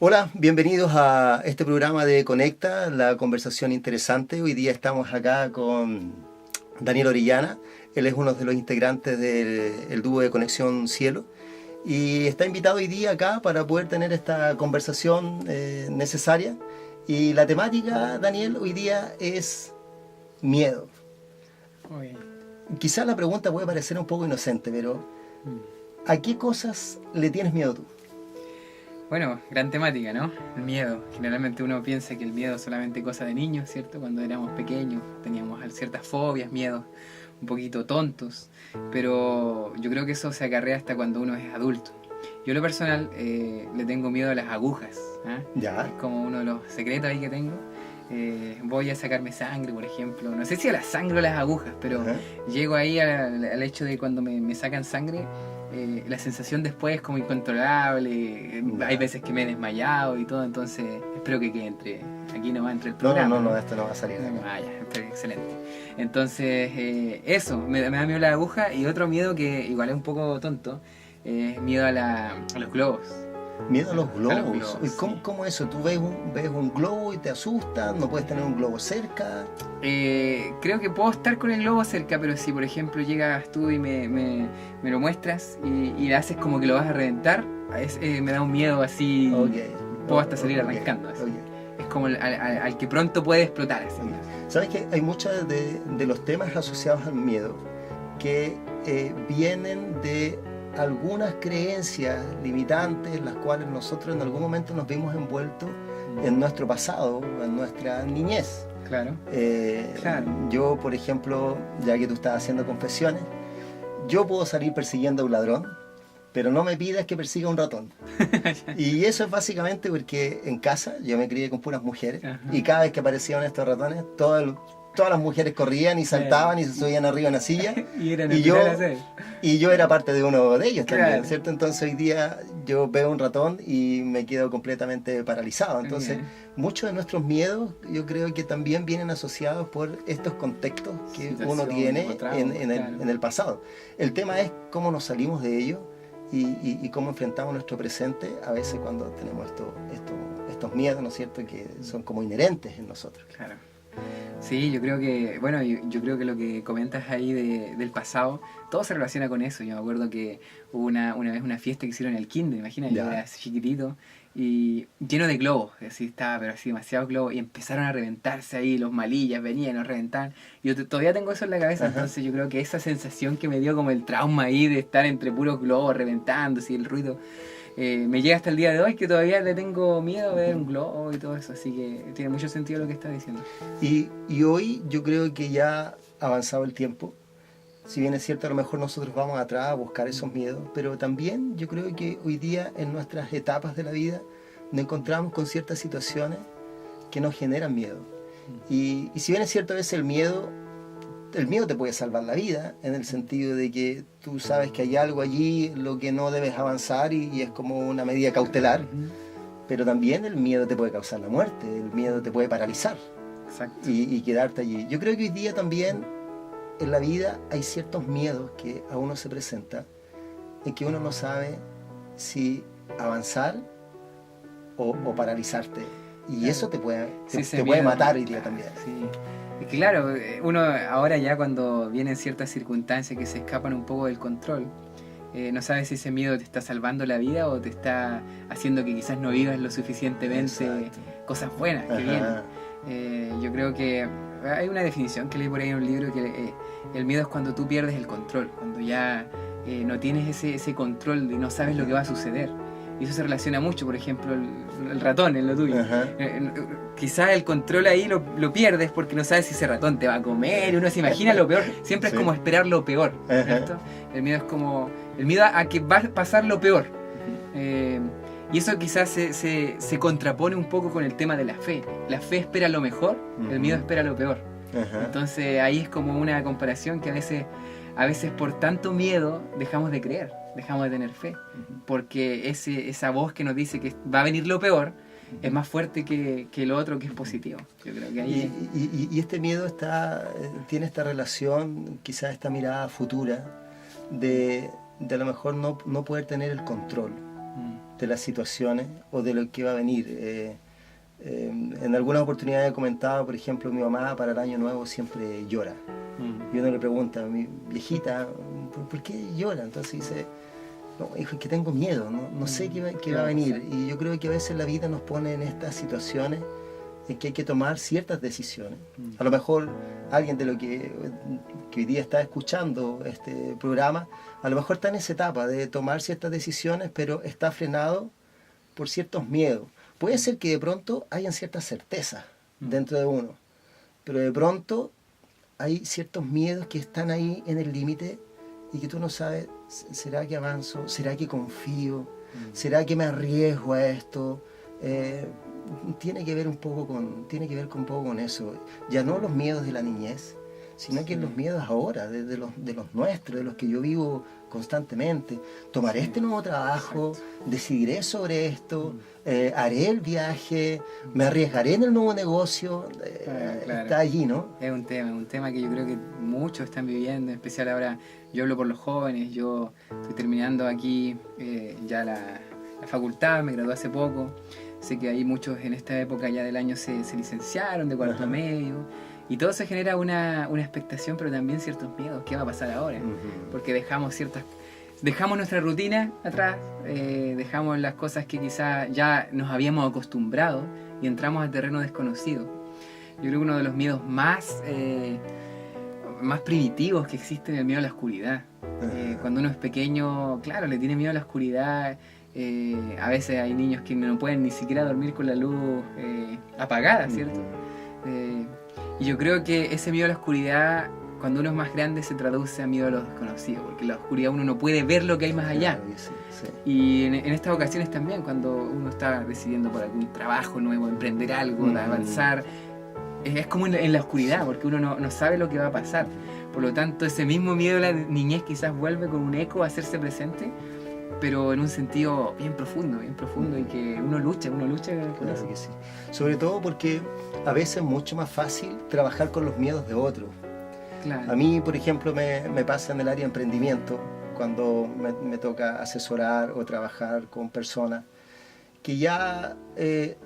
Hola, bienvenidos a este programa de Conecta, la conversación interesante. Hoy día estamos acá con Daniel Orellana. Él es uno de los integrantes del dúo de Conexión Cielo y está invitado hoy día acá para poder tener esta conversación necesaria. Y la temática, Daniel, hoy día es miedo. Muy bien. Quizás la pregunta puede parecer un poco inocente, pero ¿a qué cosas le tienes miedo tú? Bueno, gran temática, ¿no? El miedo. Generalmente uno piensa que el miedo es solamente cosa de niños, ¿cierto? Cuando éramos pequeños teníamos ciertas fobias, miedos un poquito tontos, pero yo creo que eso se acarrea hasta cuando uno es adulto. Yo en lo personal le tengo miedo a las agujas, ¿ah? Ya. Es como uno de los secretos ahí que tengo. Voy a sacarme sangre, por ejemplo. No sé si a la sangre o a las agujas, pero llego ahí al hecho de cuando me sacan sangre. La sensación después es como incontrolable. Hay veces que me he desmayado y todo, entonces espero que quede aquí nomás entre el programa. No, esto no va a salir. Ya, excelente. Entonces, eso, me da miedo la aguja. Y otro miedo que igual es un poco tonto, es miedo a los globos. Miedo a los globos. A los globos, ¿Cómo eso? ¿Tú ves un globo y te asustas? ¿No puedes tener un globo cerca? Creo que puedo estar con el globo cerca, pero si por ejemplo llegas tú y me lo muestras y haces como que lo vas a reventar, me da un miedo así. Puedo hasta salir arrancando. Es como al que pronto puede explotar. Así. ¿Sabes que hay muchos de los temas asociados al miedo que vienen de algunas creencias limitantes, las cuales nosotros en algún momento nos vimos envueltos en nuestro pasado, en nuestra niñez? Claro. Yo, por ejemplo, ya que tú estás haciendo confesiones, yo puedo salir persiguiendo a un ladrón, pero no me pidas que persiga a un ratón. Y eso es básicamente porque en casa yo me crié con puras mujeres. Y cada vez que aparecían estos ratones, todas las mujeres corrían y saltaban y se subían arriba en la silla. y yo era parte de uno de ellos también, ¿cierto? Entonces hoy día yo veo un ratón y me quedo completamente paralizado. Entonces muchos de nuestros miedos yo creo que también vienen asociados por estos contextos que uno tiene en el pasado. El tema es cómo nos salimos de ellos y cómo enfrentamos nuestro presente a veces cuando tenemos estos miedos, ¿no es cierto?, que son como inherentes en nosotros. Claro. Sí, yo creo que, bueno, yo creo que lo que comentas ahí del pasado, todo se relaciona con eso. Yo me acuerdo que hubo una vez una fiesta que hicieron en el kinder, imagina, yo era chiquitito, y lleno de globos, así estaba, pero así demasiados globos, y empezaron a reventarse ahí, los malillas venían, los reventaban. Yo todavía tengo eso en la cabeza, entonces yo creo que esa sensación que me dio como el trauma ahí de estar entre puros globos reventándose y el ruido, me llega hasta el día de hoy, que todavía le tengo miedo a ver un globo y todo eso, así que tiene mucho sentido lo que estás diciendo. Y hoy yo creo que ya ha avanzado el tiempo. Si bien es cierto, a lo mejor nosotros vamos atrás a buscar esos miedos, pero también yo creo que hoy día en nuestras etapas de la vida nos encontramos con ciertas situaciones que nos generan miedo. Y si bien es cierto, a veces el miedo te puede salvar la vida, en el sentido de que tú sabes que hay algo allí lo que no debes avanzar y es como una medida cautelar, pero también el miedo te puede causar la muerte, el miedo te puede paralizar. Exacto. Y quedarte allí. Yo creo que hoy día también en la vida hay ciertos miedos que a uno se presentan en que uno no sabe si avanzar o paralizarte. Y eso te puede matar hoy día también. Sí. Es que claro, uno ahora ya cuando vienen ciertas circunstancias que se escapan un poco del control, no sabes si ese miedo te está salvando la vida o te está haciendo que quizás no vivas lo suficientemente cosas buenas que vienen. Yo creo que hay una definición que leí por ahí en un libro que el miedo es cuando tú pierdes el control, cuando ya no tienes ese control y no sabes lo que va a suceder. Y eso se relaciona mucho, por ejemplo, el ratón en lo tuyo. Quizás el control ahí lo pierdes porque no sabes si ese ratón te va a comer, uno se imagina lo peor, siempre es como esperar lo peor, ¿cierto? El miedo es como el miedo a que va a pasar lo peor. Y eso quizás se contrapone un poco con el tema de la fe. La fe espera lo mejor, el miedo espera lo peor. Entonces ahí es como una comparación que a veces por tanto miedo dejamos de creer, dejamos de tener fe, porque esa voz que nos dice que va a venir lo peor es más fuerte que lo otro que es positivo. Yo creo que ahí y este miedo tiene esta relación, quizás esta mirada futura de a lo mejor no poder tener el control. de las situaciones o de lo que va a venir. En algunas oportunidades he comentado, por ejemplo, mi mamá para el año nuevo siempre llora. Y uno le pregunta a mi viejita, ¿por qué llora? Entonces dice, no, hijo, es que tengo miedo, no sé qué va a venir. Y yo creo que a veces la vida nos pone en estas situaciones en que hay que tomar ciertas decisiones. A lo mejor alguien de lo que hoy día está escuchando este programa, a lo mejor está en esa etapa de tomar ciertas decisiones, pero está frenado por ciertos miedos. Puede ser que de pronto hayan ciertas certezas dentro de uno, pero de pronto hay ciertos miedos que están ahí en el límite y que tú no sabes, ¿será que avanzo? ¿Será que confío? ¿Será que me arriesgo a esto? Tiene que ver un poco con eso. Ya no los miedos de la niñez, sino que los miedos ahora, de los nuestros, de los que yo vivo constantemente. Tomaré este nuevo trabajo, decidiré sobre esto, haré el viaje, me arriesgaré en el nuevo negocio. Claro. Está allí, ¿no? Es un tema que yo creo que muchos están viviendo, en especial ahora. Yo hablo por los jóvenes, yo estoy terminando aquí ya la facultad, me gradué hace poco. Sé que hay muchos en esta época ya del año se licenciaron de cuarto medio. Y todo se genera una expectación, pero también ciertos miedos. ¿Qué va a pasar ahora? Porque dejamos nuestra rutina atrás, dejamos las cosas que quizás ya nos habíamos acostumbrado y entramos al terreno desconocido. Yo creo que uno de los miedos más primitivos que existen es el miedo a la oscuridad. Cuando uno es pequeño, claro, le tiene miedo a la oscuridad. A veces hay niños que no pueden ni siquiera dormir con la luz apagada, ¿cierto? Y yo creo que ese miedo a la oscuridad, cuando uno es más grande, se traduce a miedo a lo desconocido, porque en la oscuridad uno no puede ver lo que hay más allá. Sí. Y en estas ocasiones también, cuando uno está decidiendo por algún trabajo nuevo, emprender algo, avanzar, es como en la oscuridad, porque uno no sabe lo que va a pasar. Por lo tanto, ese mismo miedo a la niñez quizás vuelve con un eco a hacerse presente, pero en un sentido bien profundo y que uno lucha con eso. Que sí. Sobre todo porque a veces es mucho más fácil trabajar con los miedos de otros. Claro. A mí, por ejemplo, me pasa en el área de emprendimiento, cuando me toca asesorar o trabajar con personas que ya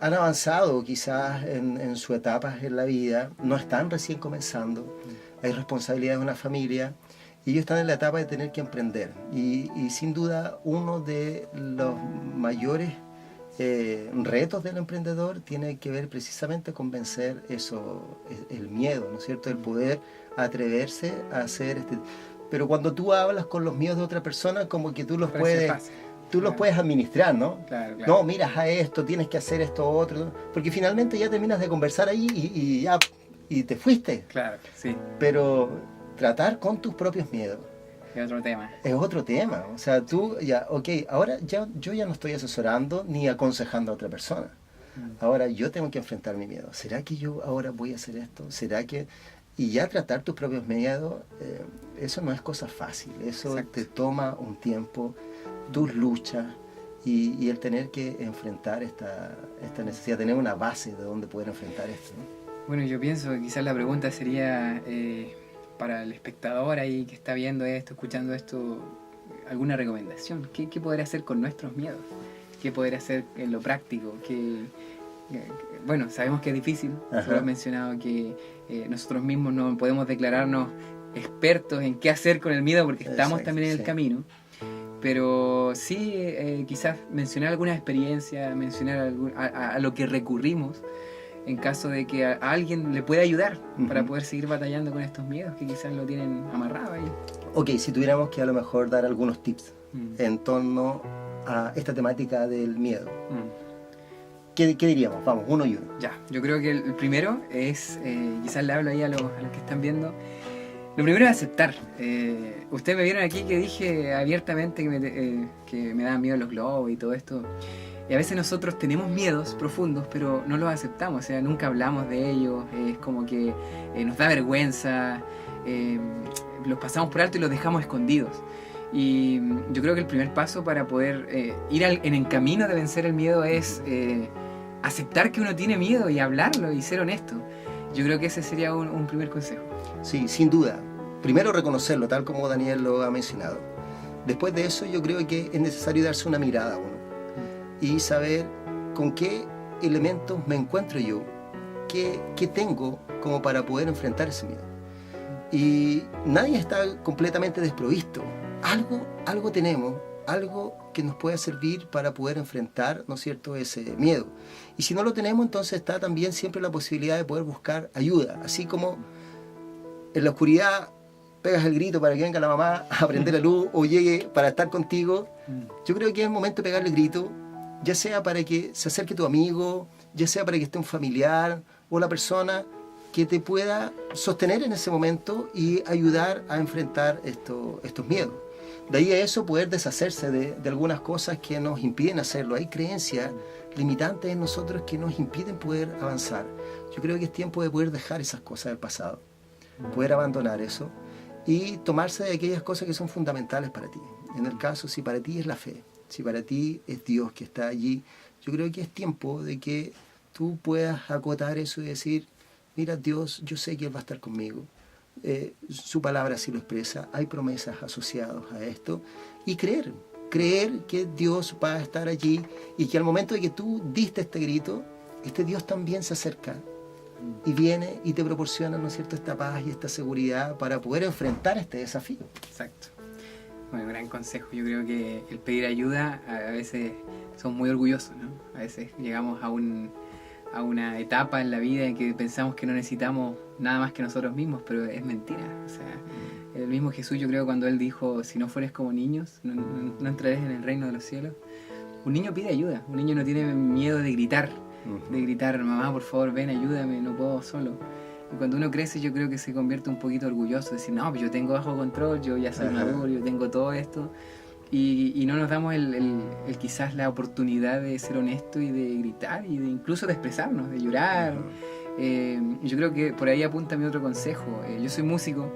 han avanzado quizás en sus etapas en la vida, no están recién comenzando, hay responsabilidades de una familia, y ellos están en la etapa de tener que emprender. Y sin duda uno de los mayores retos del emprendedor tiene que ver precisamente con vencer el miedo, ¿no es cierto? El poder atreverse a hacer Pero cuando tú hablas con los miedos de otra persona, como que tú los puedes administrar, ¿no? Claro. No, miras a esto, tienes que hacer esto otro, porque finalmente ya terminas de conversar ahí y te fuiste. Claro, sí. Pero tratar con tus propios miedos es otro tema. O sea, tú ahora yo ya no estoy asesorando ni aconsejando a otra persona. Ahora yo tengo que enfrentar mi miedo. ¿Será que yo ahora voy a hacer esto? ¿Será que...? Y ya tratar tus propios miedos, eso no es cosa fácil. Eso te toma un tiempo, tus luchas y el tener que enfrentar esta necesidad, tener una base de donde poder enfrentar esto, ¿no? Bueno, yo pienso que quizás la pregunta sería... para el espectador ahí que está viendo esto, escuchando esto, alguna recomendación. ¿Qué poder hacer con nuestros miedos? ¿Qué poder hacer en lo práctico? Bueno, sabemos que es difícil. Solo has mencionado que nosotros mismos no podemos declararnos expertos en qué hacer con el miedo porque estamos también en el camino. Pero sí, quizás mencionar alguna experiencia, mencionar a lo que recurrimos en caso de que a alguien le pueda ayudar para poder seguir batallando con estos miedos que quizás lo tienen amarrado ahí. Ok, si tuviéramos que a lo mejor dar algunos tips en torno a esta temática del miedo, ¿qué diríamos? Vamos, uno y uno. Ya, yo creo que el primero es, quizás le hablo ahí a los que están viendo, lo primero es aceptar. Ustedes me vieron aquí que dije abiertamente que me daban miedo los globos y todo esto. Y a veces nosotros tenemos miedos profundos, pero no los aceptamos, o sea, nunca hablamos de ellos, es como que nos da vergüenza, los pasamos por alto y los dejamos escondidos. Y yo creo que el primer paso para poder ir en el camino de vencer el miedo es aceptar que uno tiene miedo y hablarlo y ser honesto. Yo creo que ese sería un primer consejo. Sí, sin duda. Primero reconocerlo, tal como Daniel lo ha mencionado. Después de eso yo creo que es necesario darse una mirada a uno. y saber con qué elementos me encuentro yo, qué tengo como para poder enfrentar ese miedo. Y nadie está completamente desprovisto. Algo tenemos, algo que nos puede servir para poder enfrentar, ¿no es cierto?, ese miedo. Y si no lo tenemos, entonces está también siempre la posibilidad de poder buscar ayuda. Así como en la oscuridad pegas el grito para que venga la mamá a prender la luz o llegue para estar contigo, yo creo que es el momento de pegarle el grito, ya sea para que se acerque tu amigo, ya sea para que esté un familiar o la persona que te pueda sostener en ese momento y ayudar a enfrentar estos miedos. De ahí a eso poder deshacerse de algunas cosas que nos impiden hacerlo. Hay creencias limitantes en nosotros que nos impiden poder avanzar. Yo creo que es tiempo de poder dejar esas cosas del pasado, poder abandonar eso y tomarse de aquellas cosas que son fundamentales para ti. En el caso, si para ti es la fe, si para ti es Dios que está allí, yo creo que es tiempo de que tú puedas acotar eso y decir, mira, Dios, yo sé que Él va a estar conmigo. Su palabra así lo expresa, hay promesas asociadas a esto, y creer que Dios va a estar allí y que al momento de que tú diste este grito, este Dios también se acerca y viene y te proporciona, ¿no es cierto?, esta paz y esta seguridad para poder enfrentar este desafío. Exacto. Bueno, gran consejo. Yo creo que el pedir ayuda a veces somos muy orgullosos, ¿no? A veces llegamos a una etapa en la vida en que pensamos que no necesitamos nada más que nosotros mismos, pero es mentira. O sea, el mismo Jesús, yo creo, cuando Él dijo, si no fueres como niños, no entrarás en el reino de los cielos. Un niño pide ayuda, un niño no tiene miedo de gritar, mamá, por favor, ven, ayúdame, no puedo solo. Y cuando uno crece, yo creo que se convierte un poquito orgulloso, decir, no, pues yo tengo bajo control, yo ya soy maduro, yo tengo todo esto. Y no nos damos quizás la oportunidad de ser honesto y de gritar y de incluso de expresarnos, de llorar. Yo creo que por ahí apunta mi otro consejo. Yo soy músico,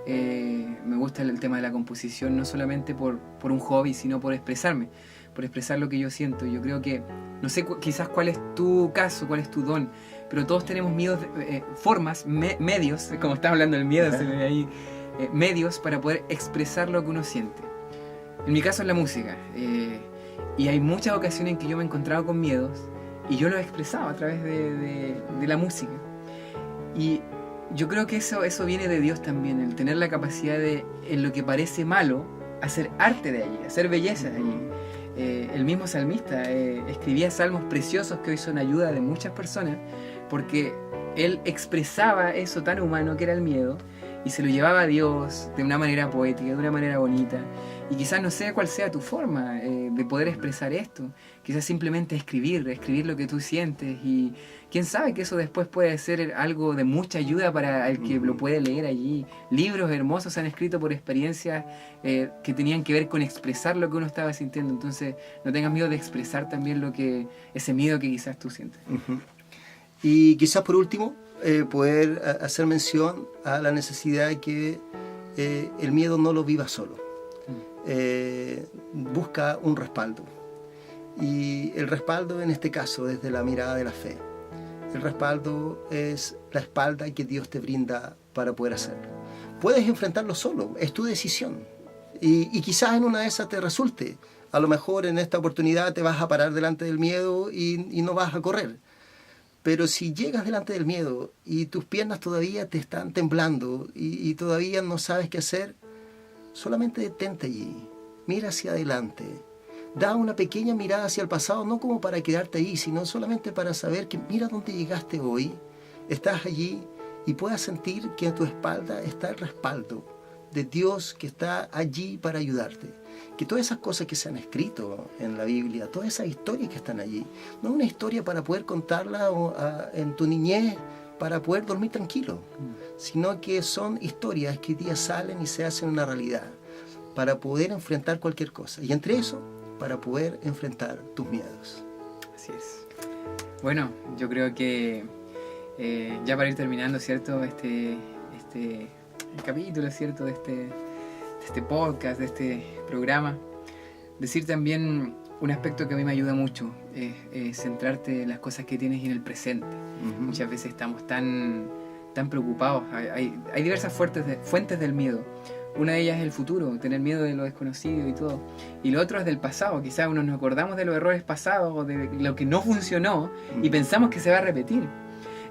me gusta el tema de la composición, no solamente por un hobby, sino por expresarme, por expresar lo que yo siento. Yo creo que, no sé quizás cuál es tu caso, cuál es tu don, pero todos tenemos formas, medios, como estaba hablando del miedo, se me ve ahí, medios para poder expresar lo que uno siente. En mi caso es la música, y hay muchas ocasiones en que yo me he encontrado con miedos y yo los he expresado a través de la música. Y yo creo que eso viene de Dios también, el tener la capacidad de, en lo que parece malo, hacer arte de allí, hacer belleza de allí. El mismo salmista escribía salmos preciosos que hoy son ayuda de muchas personas, porque él expresaba eso tan humano que era el miedo y se lo llevaba a Dios de una manera poética, de una manera bonita. Y quizás no sé cuál sea tu forma de poder expresar esto. Quizás simplemente escribir lo que tú sientes. Y quién sabe que eso después puede ser algo de mucha ayuda para el que lo puede leer allí. Libros hermosos se han escrito por experiencias que tenían que ver con expresar lo que uno estaba sintiendo. Entonces no tengas miedo de expresar también ese miedo que quizás tú sientes. Y quizás por último, poder hacer mención a la necesidad de que el miedo no lo viva solo. Busca un respaldo, y el respaldo en este caso desde la mirada de la fe. El respaldo es la espalda que Dios te brinda para poder hacerlo. Puedes enfrentarlo solo, es tu decisión, y quizás en una de esas te resulte. A lo mejor en esta oportunidad te vas a parar delante del miedo y no vas a correr. Pero si llegas delante del miedo y tus piernas todavía te están temblando y todavía no sabes qué hacer, solamente detente allí, mira hacia adelante, da una pequeña mirada hacia el pasado, no como para quedarte ahí, sino solamente para saber que mira dónde llegaste hoy, estás allí y puedas sentir que a tu espalda está el respaldo de Dios que está allí para ayudarte. Que todas esas cosas que se han escrito en la Biblia, todas esas historias que están allí, no es una historia para poder contarla en tu niñez, para poder dormir tranquilo, sino que son historias que hoy día salen y se hacen una realidad para poder enfrentar cualquier cosa, y entre eso, para poder enfrentar tus miedos. Así es. Bueno, yo creo que ya para ir terminando, ¿cierto? Este capítulo, ¿cierto? De este podcast, de este programa, decir también un aspecto que a mí me ayuda mucho, es centrarte en las cosas que tienes en el presente. Muchas veces estamos tan preocupados, hay diversas fuentes del miedo. Una de ellas es el futuro, tener miedo de lo desconocido y todo. Y lo otro es del pasado. Quizás uno nos acordamos de los errores pasados o de lo que no funcionó y pensamos que se va a repetir.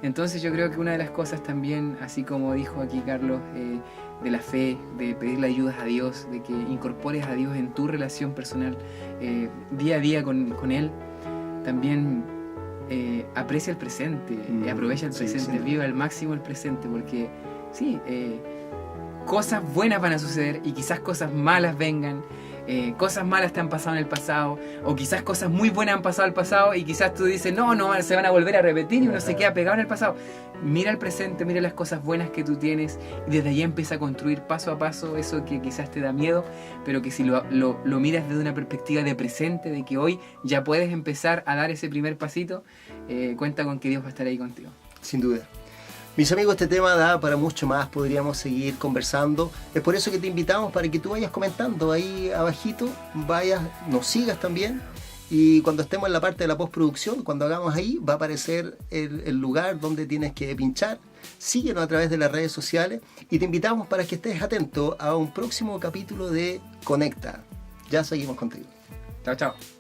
Entonces yo creo que una de las cosas también, así como dijo aquí Carlos, de la fe, de pedirle ayudas a Dios, de que incorpores a Dios en tu relación personal día a día con Él, también aprecia el presente, aprovecha el presente, sí. Viva al máximo el presente, porque sí, cosas buenas van a suceder y quizás cosas malas vengan. Cosas malas te han pasado en el pasado, o quizás cosas muy buenas han pasado al pasado y quizás tú dices, no, se van a volver a repetir y uno se queda pegado en el pasado. Mira el presente, mira las cosas buenas que tú tienes y desde ahí empieza a construir paso a paso eso que quizás te da miedo, pero que si lo miras desde una perspectiva de presente, de que hoy ya puedes empezar a dar ese primer pasito, cuenta con que Dios va a estar ahí contigo. Sin duda. Mis amigos, este tema da para mucho más, podríamos seguir conversando. Es por eso que te invitamos para que tú vayas comentando ahí abajito, nos sigas también. Y cuando estemos en la parte de la postproducción, cuando hagamos ahí, va a aparecer el lugar donde tienes que pinchar. Síguenos a través de las redes sociales y te invitamos para que estés atento a un próximo capítulo de Conecta. Ya seguimos contigo. Chao, chao.